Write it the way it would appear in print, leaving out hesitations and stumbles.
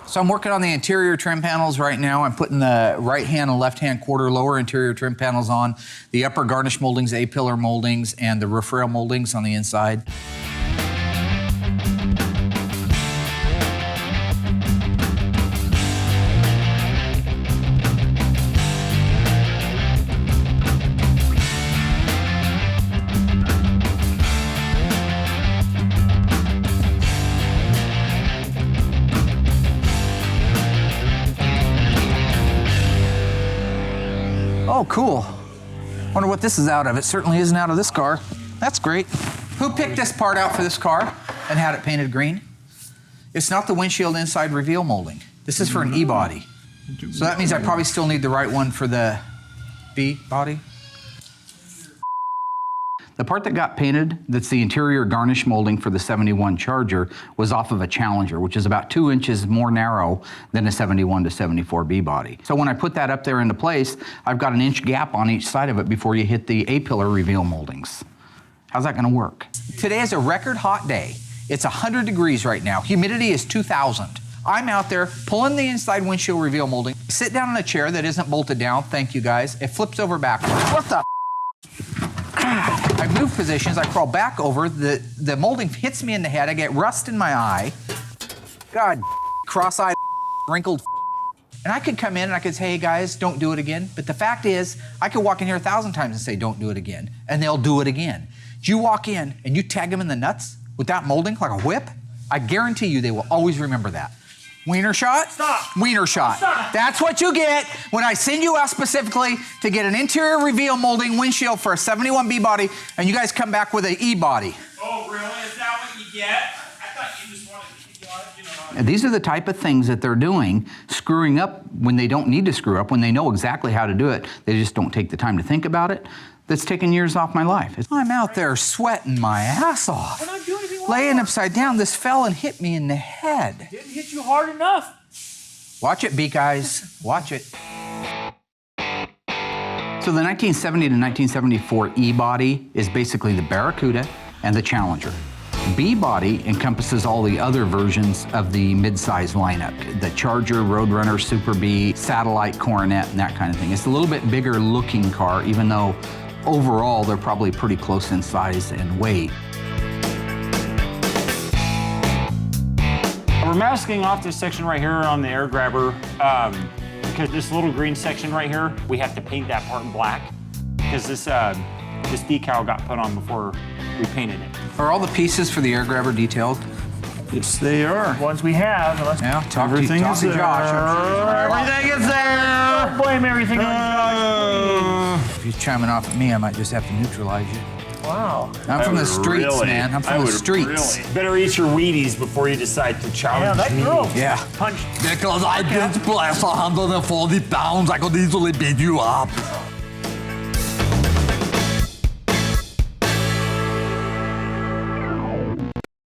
So I'm working on the interior trim panels right now. I'm putting the right-hand and left-hand quarter lower interior trim panels on, the upper garnish moldings, A-pillar moldings, and the roof rail moldings on the inside. Oh, cool. Wonder what this is out of. It certainly isn't out of this car. That's great. Who picked this part out for this car and had it painted green? It's not the windshield inside reveal molding. This is for an E-body. So that means I probably still need the right one for the B-body. The part that got painted, that's the interior garnish molding for the 71 Charger, was off of a Challenger, which is about 2 inches more narrow than a 71 to 74 B-body. So when I put that up there into place, I've got an inch gap on each side of it before you hit the A-pillar reveal moldings. How's that gonna work? Today is a record hot day. It's 100 degrees right now. Humidity is 2,000. I'm out there pulling the inside windshield reveal molding. Sit down in a chair that isn't bolted down, thank you guys. It flips over backwards. What the? I move positions, I crawl back over, the molding hits me in the head, I get rust in my eye. God, cross-eyed, wrinkled. And I could come in and I could say, hey guys, don't do it again. But the fact is, I could walk in here 1,000 times and say, don't do it again. And they'll do it again. You walk in and you tag them in the nuts with that molding like a whip, I guarantee you they will always remember that. Wiener shot? Stop. Wiener shot. Stop. That's what you get when I send you out specifically to get an interior reveal molding windshield for a 71 B-body, and you guys come back with an E-body. Oh, really? Is that what you get? I thought you just wanted to get it, And these are the type of things that they're doing, screwing up when they don't need to screw up, when they know exactly how to do it. They just don't take the time to think about it. That's taken years off my life. I'm out there sweating my ass off. We're not doing anything wrong. Laying upside down, this fell and hit me in the head. Didn't hit you hard enough. Watch it, Beak Eyes. Watch it. So the 1970 to 1974 E-body is basically the Barracuda and the Challenger. B-body encompasses all the other versions of the mid-size lineup. The Charger, Roadrunner, Super B, Satellite, Coronet, and that kind of thing. It's a little bit bigger looking car, even though overall they're probably pretty close in size and weight. We're masking off this section right here on the air grabber because this little green section right here, we have to paint that part in black because this decal got put on before we painted it. Are all the pieces for the air grabber detailed? Yes, they are. Ones we have. Yeah, Everything is there. Everything is there. Don't blame everything on Josh. If you're chiming off at me, I might just have to neutralize you. Wow. I'm from the streets, man. I'm from the streets. Better eat your Wheaties before you decide to challenge Yeah, that girl. Yeah. Punched. Because I bench press 140 pounds, I could easily beat you up.